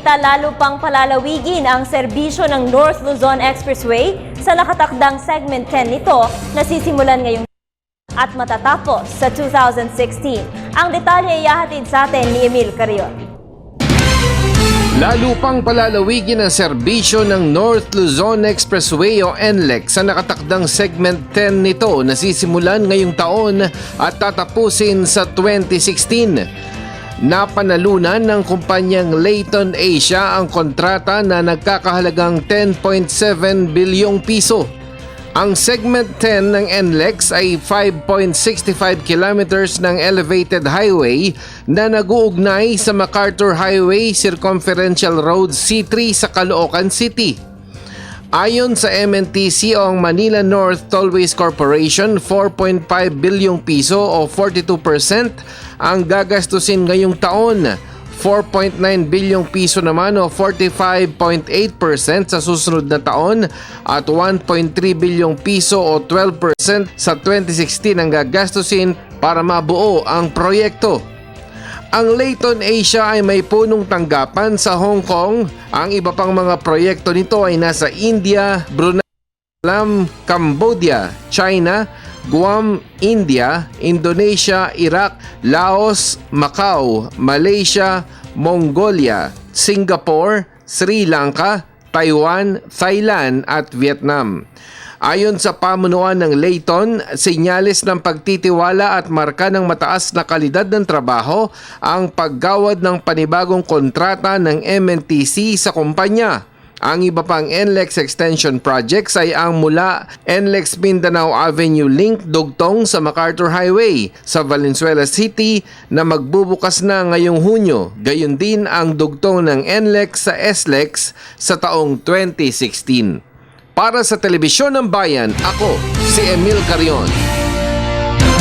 Lalo pang palalawigin ang serbisyo ng North Luzon Expressway sa nakatakdang segment 10 nito na sisimulan ngayong at matatapos sa 2016. Ang detalye ihahatid sa atin ni Emil Carion. Lalo pang palalawigin ang serbisyo ng North Luzon Expressway o NLEX sa nakatakdang segment 10 nito na sisimulan ngayong taon at tatapusin sa 2016. Napanalunan ng kumpanyang Leighton Asia ang kontrata na nagkakahalagang 10.7 bilyong piso. Ang segment 10 ng NLEX ay 5.65 kilometers ng elevated highway na nag-uugnay sa MacArthur Highway Circumferential Road C3 sa Caloocan City. Ayon sa MNTC o ang Manila North Tollways Corporation, 4.5 bilyong piso o 42% ang gagastusin ngayong taon. 4.9 bilyong piso naman o 45.8% sa susunod na taon at 1.3 bilyong piso o 12% sa 2016 ang gagastusin para mabuo ang proyekto. Ang Leighton Asia ay may punong tanggapan sa Hong Kong. Ang iba pang mga proyekto nito ay nasa India, Brunei, Cambodia, China, Guam, India, Indonesia, Iraq, Laos, Macau, Malaysia, Mongolia, Singapore, Sri Lanka, Taiwan, Thailand at Vietnam. Ayon sa pamunuan ng Leighton, senyales ng pagtitiwala at marka ng mataas na kalidad ng trabaho ang paggawad ng panibagong kontrata ng MNTC sa kumpanya. Ang iba pang NLEX extension projects ay ang mula NLEX Mindanao Avenue Link dugtong sa MacArthur Highway sa Valenzuela City na magbubukas na ngayong Hunyo. Gayon din ang dugtong ng NLEX sa SLEX sa taong 2016. Para sa Telebisyon ng Bayan, ako si Emil Carion.